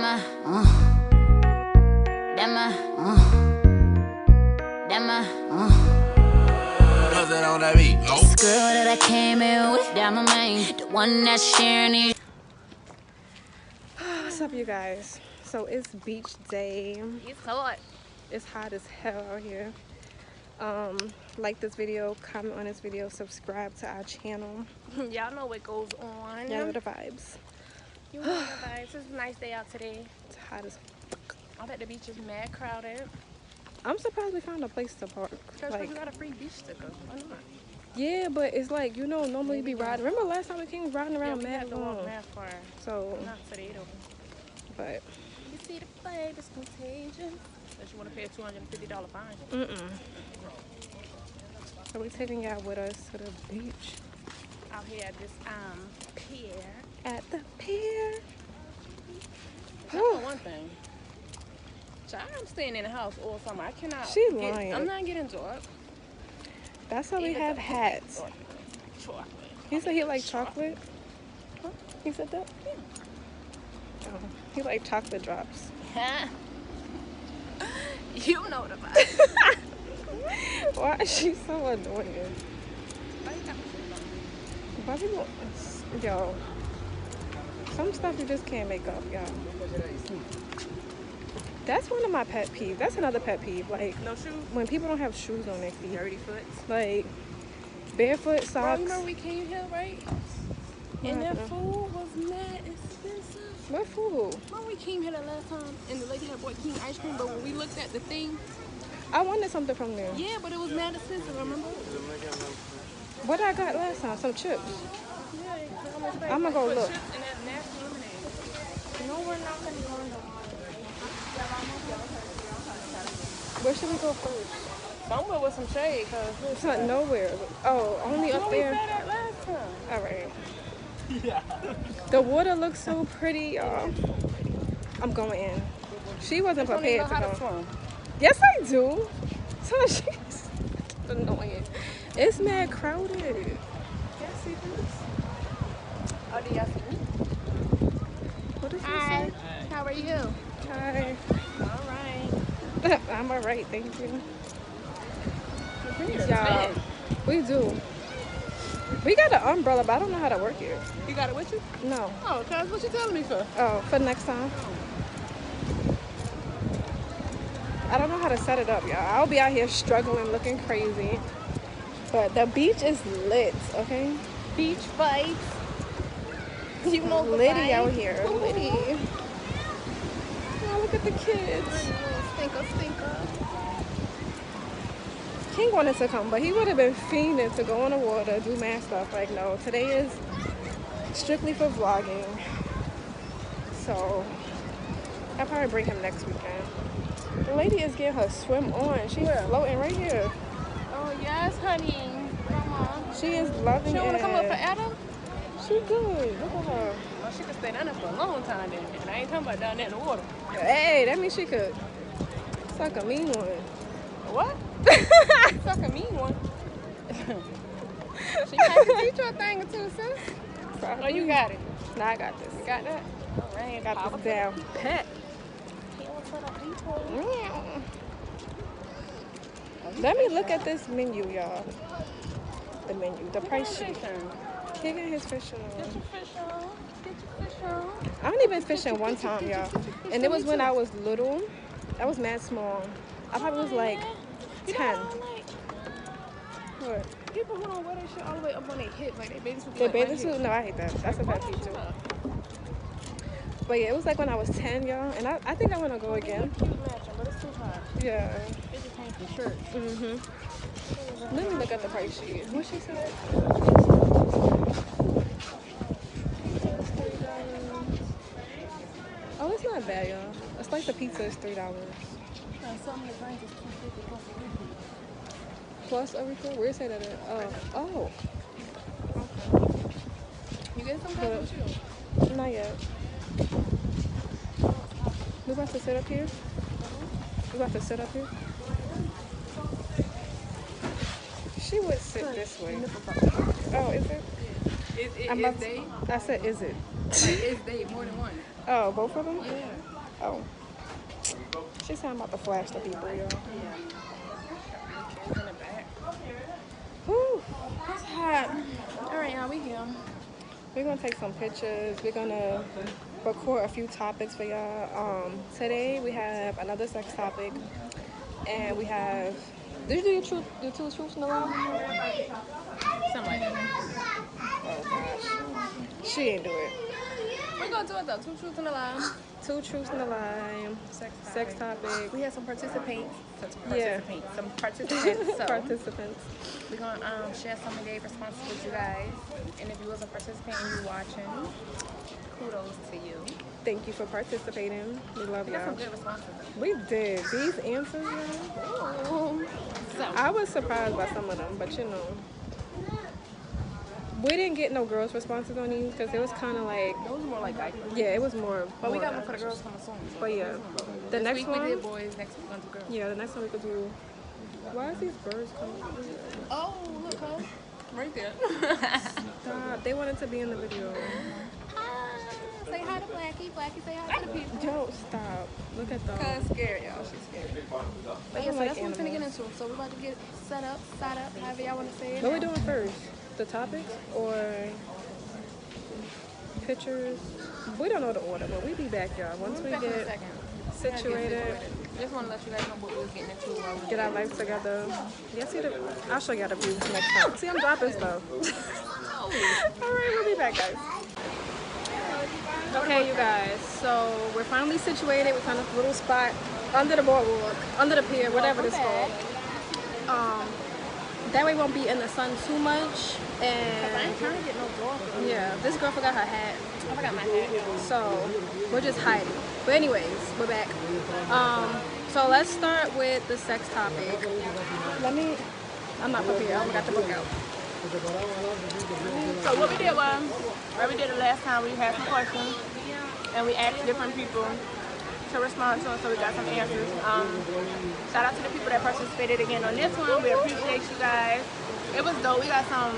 On that beat. Oh. This girl that I came in with, down my main, the one that's sharing it. What's up, you guys? So it's beach day. It's hot. It's hot as hell out here. Like this video, comment on this video, subscribe to our channel. Y'all know what goes on. Y'all know the vibes. You know the vibes. It's a nice day out today. It's hot as fuck. I bet the beach is mad crowded. I'm surprised we found a place to park. Because Like, you got a free beach sticker. Why not? yeah, but it's like, you know, normally you be riding. Remember last time we came riding around mad long? long? Far. So, Not today though. but You see the flame, it's contagious. Unless you want to pay a $250 fine. So we taking y'all with us to the beach. Out here at this pier. At the pier. I know one thing. I'm staying in the house all summer. I cannot. She lying. I'm not getting dark. That's why we have hats. Chocolate. He said he like chocolate. Huh? He said that? Yeah. Oh, he like chocolate drops. You know the vibe. Why is she so annoying? Why people, yo, some stuff you just can't make up, y'all. That's one of my pet peeves. That's another pet peeve. Like, No shoes. when people don't have shoes on their feet. Dirty foot. Like, barefoot Bro, socks. you remember we came here, right? And that food was mad expensive. What food? Remember we came here the last time and the lady had bought king ice cream, but when we looked at the thing, I wanted something from there. yeah, but it was mad expensive, remember? What I got last time? Some chips. Yeah, I'ma go look. Chips and that nasty lemonade. No, we're not gonna go in the Where should we go first? Somewhere with some shade, cause It's not nowhere. Oh, only up we there. said that last time. All right. Yeah. The water looks so pretty, y'all. I'm going in. She wasn't Don't even prepared know to how go. to swim. Yes, I do. So she's annoying. It's mad crowded. Y'all see this? Oh, do y'all see me? What did she Hi. say? How are you? Hi. All right. I'm all right, thank you. We Y'all, we do. We got an umbrella, but I don't know how to work it. You got it with you? No. Oh, cuz what you telling me for? Oh, for next time. I don't know how to set it up, y'all. I'll be out here struggling, looking crazy. But the beach is lit, okay? Beach fights. You know the Liddy vibe. out here, Liddy. Oh, look at the kids. Stinker. King wanted to come, but he would have been fiending to go in the water, do mad stuff. Like, no, today is strictly for vlogging. So, I'll probably bring him next weekend. The lady is getting her swim on. She's floating right here. Oh, yes, honey. Come on. She is loving She it. don't want to come up for Adam? She good. Look at her. Well, she could stay down there for a long time then. And I ain't talking about down there in the water. Hey, that means she could suck a mean one. What? Suck a mean one. She might can teach you a thing or two, sis. Probably. Oh, you got it. Nah, I got this. You got that? All right. I got this down pat. Let me look at this menu, y'all. The menu, the price sheet. He got his fish on. Get your fish on. Get your fish on. I only been fishing one time, y'all. And it was when I was little. I was mad small. I probably was like 10. What? People who don't wear that shit all the way up on their hips, like they bathing suit. The bathing suit? No, I hate that. That's a pet peeve too. But yeah, it was like when I was 10, y'all. And I think I want to go again. Cute matching, but it's too hot. Yeah. It just came from church. Let me look at the price sheet. What she said? Oh, it's not bad, y'all. It's like the pizza is $3. And some of the drinks is $2.50 Plus a refill? Where is that at? Oh. You get some kind of you? Not yet. We about to sit up here? We about to sit up here? She would sit this way. Oh, is it? Is I said, is it? Like, is they more than one? Oh, both of them? Yeah. Oh. She's talking about the flash the people, y'all. Yeah. It's in the back. Whew. It's hot. All right, y'all, we here. We're gonna take some pictures. We're gonna record a few topics for y'all. Today we have another sex topic, and we have. Did you do your two truths in a lie? Something like that. Oh gosh, she didn't do it. We're gonna do it though. 2 truths and a lie. Two truths in a lie. Sex topic. We have some participants. Some participants. So participants. we're gonna share some of their responses with you guys. And if you was a participant and you watching, kudos to you. Thank you for participating. We love We got some y'all. good responses. We did. These answers, y'all. Ooh. So I was surprised by some of them, but you know. We didn't get no girls' responses on these because it was kind of like, those are more like guys. yeah, it was more. But we more got one for the girls coming soon. So But yeah, the this next week one. we did boys. Next week we're gonna do girls. Yeah, the next one we could do. Why is these birds coming? Oh, look, huh? Right there. Stop. They wanted to be in the video. Say hi to Blackie. Blackie, say hi to the people. Yo, stop. Look at them. Cause scared, y'all. She's scared. But yeah, so like that's what we're finna get animals. into. So we're about to get set up, however y'all want to say it. What we doing first? The topics or pictures? We don't know the order, but we be back, y'all. Once we Back in a get second. situated, Just want to let you guys know what we was getting into. While we get our life together. Yeah, see the. I'll show y'all the views next time. See, I'm dropping stuff. All right, we'll be back, guys. Okay, you guys. So we're finally situated. We found a little spot under the boardwalk, under the pier, whatever it's called. That way we won't be in the sun too much. I And ain't trying to get no door. yeah, this girl forgot her hat. I forgot my hat. So we're just hiding. But anyways, we're back. So let's start with the sex topic. I'm not prepared. I forgot the book out. So what we did was, what we did the last time, we had some questions, and we asked different people to respond to them, so we got some answers. Shout out to the people that participated again on this one. We appreciate you guys. It was dope. We got some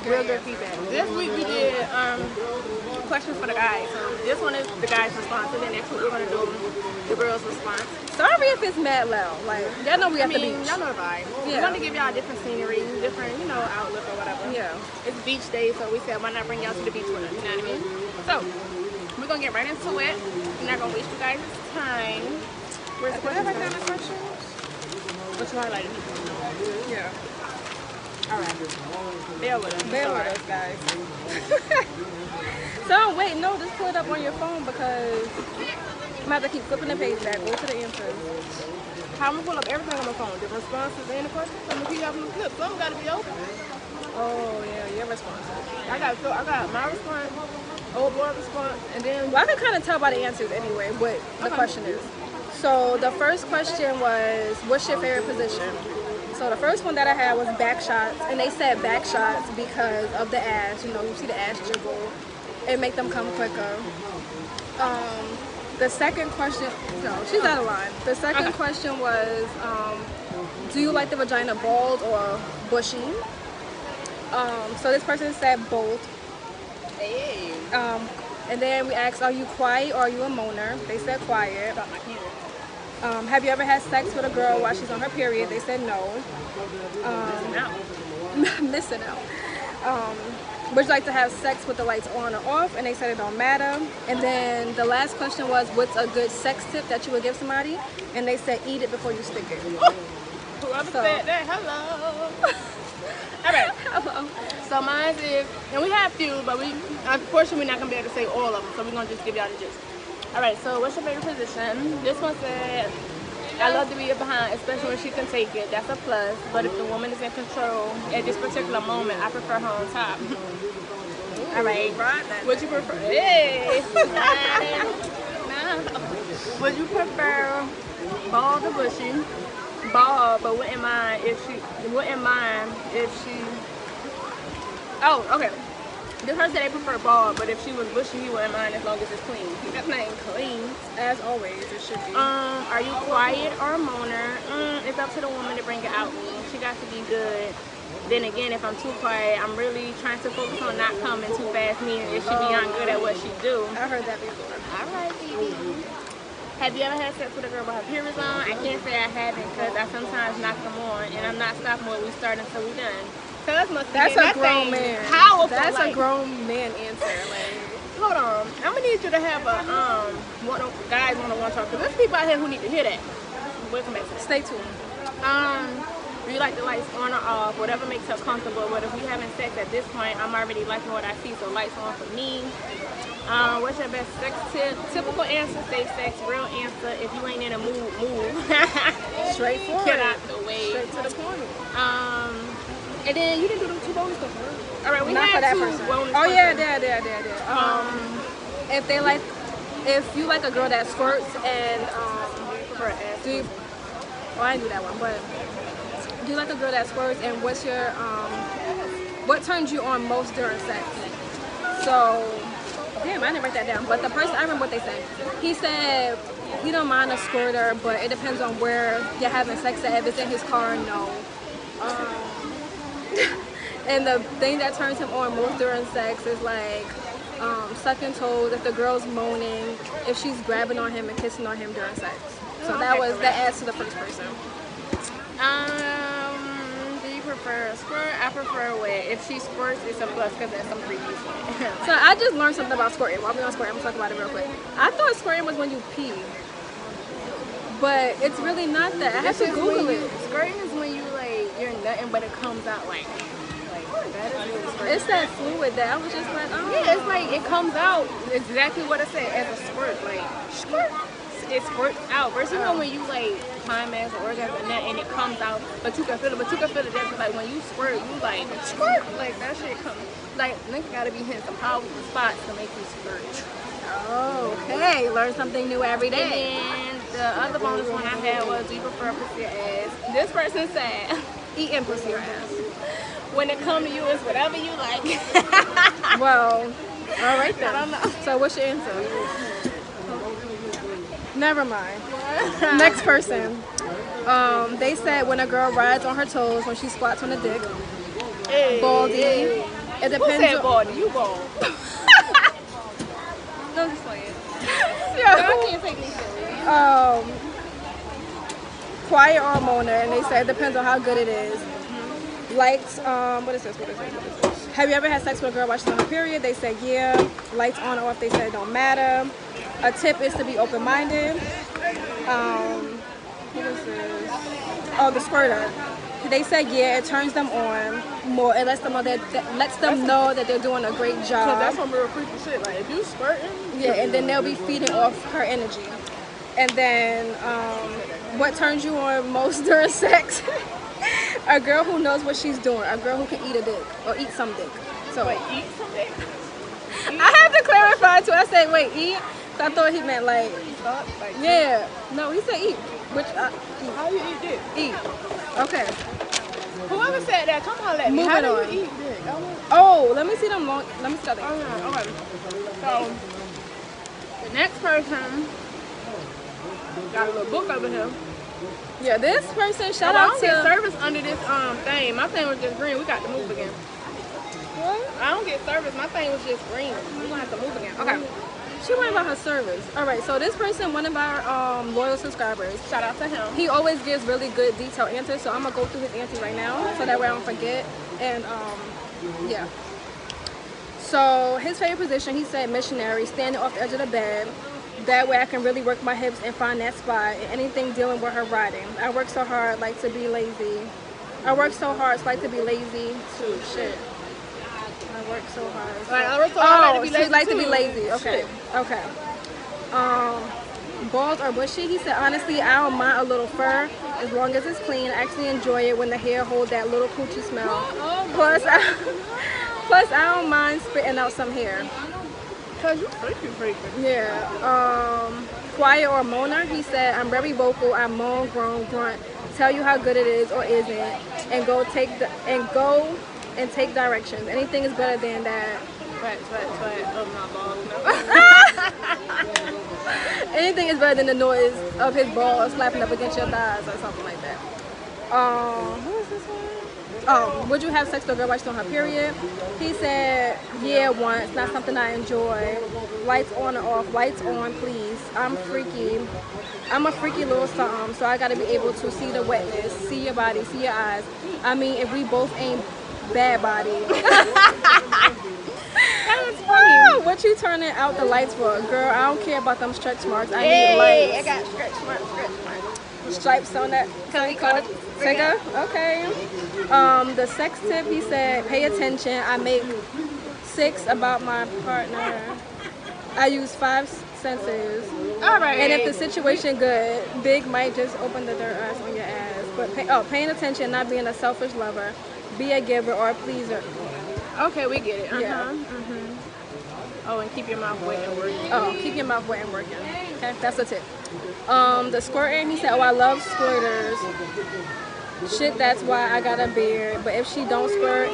real good feedback. This week we did questions for the guys. So this one is the guys' response, and then next week we're gonna do the girls' response. Sorry if it's mad loud. Like, y'all know we at the beach. Y'all know the vibe. We Yeah. wanted to give y'all different scenery, different, outlook or whatever. Yeah. It's beach day, so we said, why not bring y'all to the beach with us? You know what I mean? So, we're gonna get right into it. We're not gonna waste you guys' time. Where's the Did I questions? write down the questions? What you highlighted? Yeah. Alright. Bear with us. Bear with us, guys. So, wait, no, just pull it up on your phone because I'm gonna have to keep flipping the page back. Go to the answers. How I'm gonna pull up everything on my phone? The responses and the questions? I'm gonna keep y'all from the flip. Some gotta be open. Oh, yeah, your responses. I got my response, old boy response, and then Well, I can kind of tell by the answers anyway what the question is. So the first question was, what's your favorite position? So the first one that I had was backshots, and they said backshots because of the ass. You see the ass jiggle, it make them come quicker. The second question, no, she's out of line. The second question was, do you like the vagina bald or bushy? So this person said both. hey, And then we asked, are you quiet or are you a moaner? They said quiet. got my camera. Have you ever had sex with a girl while she's on her period? They said no. Missing out. Would you like to have sex with the lights on or off? And they said it don't matter. And then the last question was, what's a good sex tip that you would give somebody? And they said, eat it before you stick it. Whoever said that, hello. All right. Hello. So mine is, and we have few, but unfortunately we're not gonna be able to say all of them. So we're gonna just give y'all the gist. All right. So what's your favorite position? This one said, I love to be behind, especially when she can take it. That's a plus. But if the woman is in control at this particular moment, I prefer her on top. All right. Would you prefer? Hey. Would you prefer bald or bushy? Bald, but wouldn't mind if she. Oh, okay. This person said they prefer bald, but if she was bushy, he wouldn't mind as long as it's clean. That's not even clean. As always, it should be. Are you quiet or a moaner? It's up to the woman to bring it out me. She got to be good. Then again, if I'm too quiet, I'm really trying to focus on not coming too fast, meaning if she beyond good at what she do. I heard that before. All right, baby. Have you ever had sex with a girl with her periods on? I can't say I haven't because I sometimes knock them on and I'm not stopping when we start until we done. So that's a grown man. Powerful. That's a grown man answer. Like, hold on, I'm gonna need you to have a guys one-on-one talk because there's people out here who need to hear that. Welcome back. Stay tuned. Do you like the lights on or off? Whatever makes her comfortable. But if we having sex at this point, I'm already liking what I see, so lights on for me. What's your best sex tip? Typical answer, safe sex. Real answer, if you ain't in a mood, move. Straightforward. Get out the way. Straight to the point. And then you didn't do the 2 bonus questions. All right, we not had for that 2 person. bonus Oh questions. yeah. If you like a girl that squirts and do you, well, I didn't do that one, but do you like a girl that squirts and what's your what turns you on most during sex? So damn, I didn't write that down, but the person, I remember what they said. He said he don't mind a squirter, but it depends on where you're having sex at. If it's in his car, no. And the thing that turns him on most during sex is like sucking toes, if the girl's moaning, if she's grabbing on him and kissing on him during sex. So that adds to the first person. Do you prefer a squirt? I prefer wet. If she squirts, it's a plus because that's some freaky shit. So I just learned something about squirting. While we're on squirting, I'm gonna talk about it real quick. I thought squirting was when you pee, but it's really not that. I have to Google it. Squirting is when you like you're nutting, but it comes out like that is really squirting. It's that fluid that I was just like, oh. Yeah, it's like it comes out exactly what I said as a squirt, like squirt. It squirts out. Versus you know when you like climax or orgasm and it comes out, but you can feel it. But you can feel it. That's like when you squirt, you like squirt. Like that shit comes. Like nigga gotta be hitting some powerful spots to make you squirt. Oh, okay. Learn something new every day. And the other bonus one I had was, do you prefer pussy or ass? This person said, eating pussy or ass. When it comes to you, it's whatever you like. Well, all right then. I don't know. So what's your answer? Never mind. Next person. They said when a girl rides on her toes when she squats on a dick. Baldy. It depends. Who said baldy? You bald. No, just play it. I can't take these serious. Quiet or a moaner, and they said it depends on how good it is. Lights, what is this? Have you ever had sex with a girl while she's on her period? They said yeah. Lights on or off, they said it don't matter. A tip is to be open-minded. What is this? Oh, the squirter. They said yeah, it turns them on more. It lets them know that they're doing a great job. So that's some real freaky shit. Like if you squirting. Yeah, and then they'll be feeding off her energy. And then what turns you on most during sex? A girl who knows what she's doing. A girl who can eat a dick or eat some dick. So wait, eat some dick? I had to clarify too. I said wait, eat. So I thought he meant like yeah. No, he said eat. Which eat. How you eat dick? Eat. Okay. Whoever said that, come on, let me. Moving How on. do you eat dick? Oh, let me see them long. Let me see that. Okay. So the next person got a little book over here. Yeah, this person, shout I out don't to... get service under this thing. My thing was just green. We got to move again. What? I don't get service. My thing was just green. We're going to have to move again. Okay. She went about her service. All right, so this person, one of our loyal subscribers. Shout out to him. He always gives really good detailed answers, so I'm going to go through his answers right now so that way I don't forget. And, yeah. So his favorite position, he said missionary, standing off the edge of the bed. That way I can really work my hips and find that spot. And anything dealing with her riding. I work so hard, like to be lazy. I work so hard, so like to be lazy too. Shit. I work so hard. So. I work so hard, like to be lazy like too. to be lazy. Okay. Shit. Okay. Bald or bushy? He said, honestly, I don't mind a little fur as long as it's clean. I actually enjoy it when the hair holds that little coochie smell. Plus, I don't mind spitting out some hair. Cause you freaking. Yeah. Quiet or moaner? He said, I'm very vocal. I moan, groan, grunt, tell you how good it is or isn't, and go and take directions. Anything is better than that. Sweat of my balls. Anything is better than the noise of his balls slapping up against your thighs or something like that. Who is this one? Oh, would you have sex with a girl while she's on her period? He said, yeah, once. Not something I enjoy. Lights on or off. Lights on, please. I'm freaky. I'm a freaky little something, so I gotta be able to see the wetness, see your body, see your eyes. I mean, if we both ain't bad body. That was funny. What you turning out the lights for? Girl, I don't care about them stretch marks. I need lights. I got stretch marks. Stripes on that. Can we call it figure? Okay. The sex tip, he said, pay attention. I make 6 about my partner. I use 5 senses. All right. And if the situation good, big might just open the dirt ass on your ass. But paying attention, not being a selfish lover. Be a giver or a pleaser. Okay, we get it. Yeah. Oh, and keep your mouth wet and working. Oh, keep your mouth wet and working. Okay, that's a tip. The squirting, he said, oh, I love squirters. Shit, that's why I got a beard. But if she don't squirt,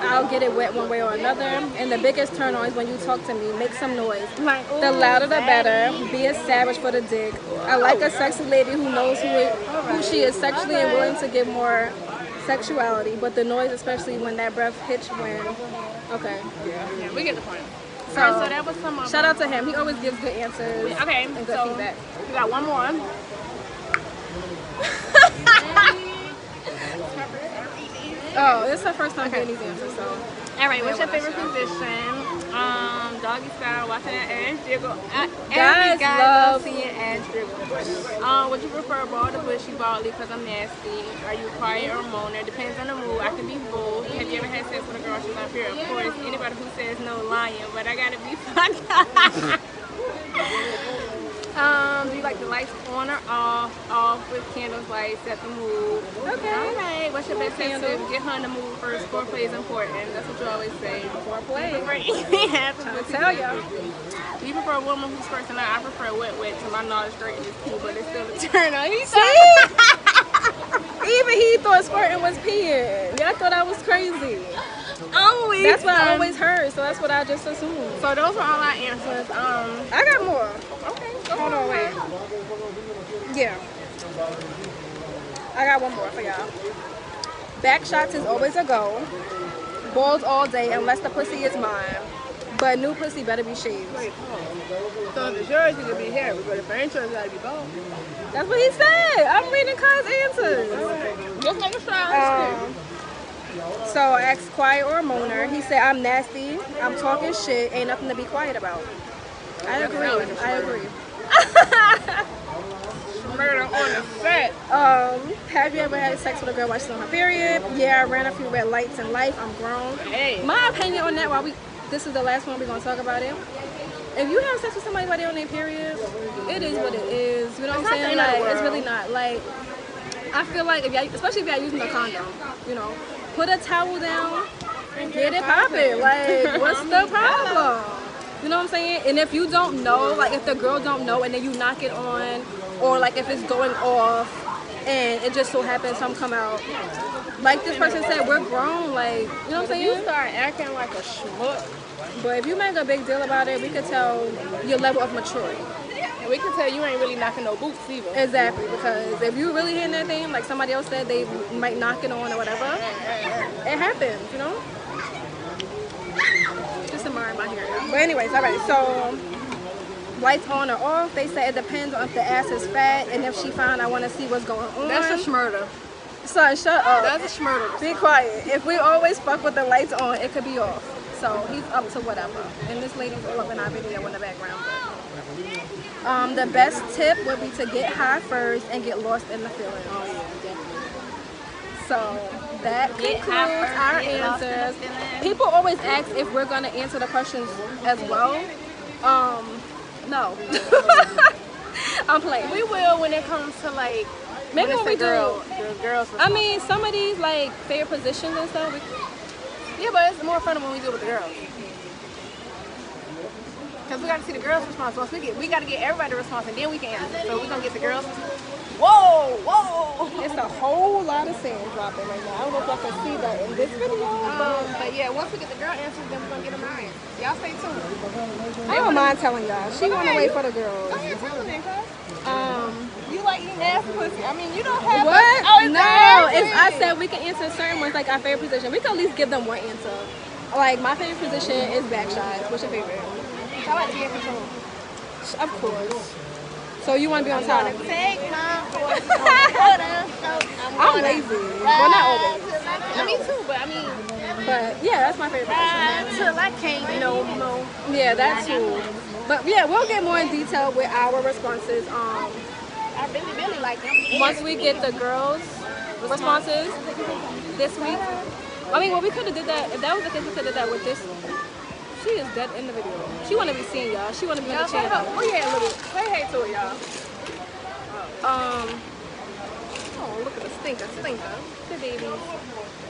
I'll get it wet one way or another. And the biggest turn on is when you talk to me. Make some noise. Like, The louder the better. Be a savage for the dick. I like a sexy lady who knows who she is sexually and willing to give more sexuality. But the noise, especially when that breath hits when... Okay. Yeah, we get the point. So, Alright, so that was some of shout out to him. He always gives good answers. Okay, and good so feedback. we got one more. Oh, it's her first time getting these answers, so. All right, what's your favorite position? Doggy style, watching that ass jiggle. Guys Every guy love- loves seeing ass jiggle. Would you prefer bald or bushy baldly because I'm nasty? Are you quiet or moaner? Depends on the mood. I can be bold. Have you ever had sex with a girl she's not here? Of course, anybody who says no lying, but I gotta be fun. Do you like the lights on or off? Off with candles, lights, set the mood. Okay. All right. What's your best Candle. tip? Get her in the mood first. Foreplay is important. That's what you always say. Foreplay. I Tell y'all. Do you prefer a woman who squirts or not? I prefer wet to my knowledge straight is cool, but it's still a turn on. Even he thought squirting was peeing. Y'all thought I was crazy. Always. That's what I always heard, so that's what I just assumed. So those were all our answers. I got more. Okay. Hold on, wait. Yeah. I got one more for y'all. Backshots is always a go. Balls all day unless the pussy is mine. But new pussy better be shaved. Wait, so if it's yours, you can be hairy, but if it ain't yours, it gotta be bald. That's what he said. I'm reading Kai's answers. Just make a try. So I asked quiet or a moaner. He said, I'm nasty. I'm talking shit. Ain't nothing to be quiet about. I agree. I agree. Murder on the set. Have you ever had sex with a girl while she's on her period? Yeah, I ran a few red lights in life. I'm grown. Hey. My opinion on that, this is the last one we're gonna talk about it. If you have sex with somebody while they're on their period, it is what it is. You know what I'm saying? Like, it's really not. Like, I feel like especially if y'all using a condom, you know, put a towel down and get it popping. Like, what's the problem? You know what I'm saying? And if you don't know, like if the girl don't know and then you knock it on, or like if it's going off and it just so happens some come out, like this person said, we're grown, like, you know what I'm saying? You start acting like a schmuck. But if you make a big deal about it, we could tell your level of maturity. And we can tell you ain't really knocking no boots either. Exactly, because if you really hitting that thing, like somebody else said they might knock it on or whatever, it happens, you know? Just admiring my hair. But anyways, all right, so lights on or off, they say it depends on if the ass is fat and if she found I want to see what's going on. That's a schmurder. Son, shut up. That's a schmurder. Be quiet. If we always fuck with the lights on, it could be off. So he's up to whatever. And this lady's all up in our video in the background. But, the best tip would be to get high first and get lost in the feeling. Oh yeah, definitely. So that concludes our answers. People always ask if we're gonna answer the questions as well. No. I'm playing. We will when it comes to like maybe when we the girls. I mean, some of these like favorite positions and stuff. Yeah, but it's more fun when we do it with the girls. Because we got to see the girls' response. Once we got to get everybody to response, and then we can answer. So we're going to get the girls. Whoa, whoa. It's a whole lot of sand dropping right now. I don't know if y'all can see that in this video. But yeah, once we get the girl answers, then we're going to get them mine. Y'all stay tuned. I don't mind telling y'all. She want to wait for the girls. Go ahead, tell them then, cuz. You like eating ass pussy. I mean, you don't have what? No, it's I said we can answer certain ones, like our favorite position. We can at least give them one answer. Like, my favorite position is Backshots. What's your favorite? I like to get control. Of course. So you want to be on top? Take my I'm lazy. Well, not always. Me too, but I mean, But yeah, that's my favorite position. until I can't no more. Yeah, that too. But yeah, we'll get more in detail with our responses. I really like them. Once we get the girls' responses this week. I mean, well, we could have did that. If that was the case, we could have did that with this. She is dead in the video. She want to be seen, y'all. She want to be on the channel. Oh yeah, a little. Say hey to it, y'all. Oh, look at the stinker. the babies.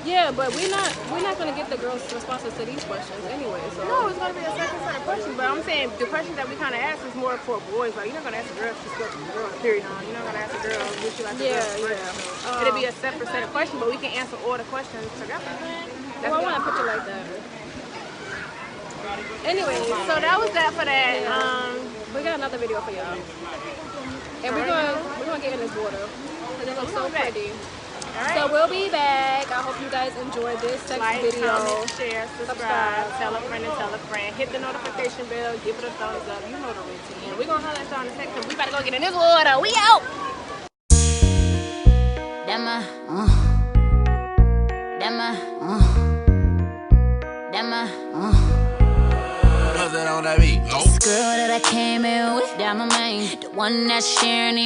Yeah, but we're not gonna get the girls' responses to these questions anyway. So No, it's gonna be a second set of questions, but I'm saying the questions that we kind of ask is more for boys. Like you're not gonna ask a girl if she's got a girl. Period. You're not gonna ask a girl if she likes a girl. Yeah. It'll be a separate set of questions, but we can answer all the questions together. Well, I want to put it like that. Anyway, so that was that for that. We got another video for y'all, and we're gonna get in this water because it looks so pretty. Alright. So we'll be back. I hope you guys enjoyed this text Like, video. comment, share, subscribe, tell a friend and tell a friend. Hit the notification bell, give it a thumbs up. You know the routine. We're gonna holler at y'all in a second because we about to go get in this water. We out! This girl that I came in with, down my main, the one that's sharing it.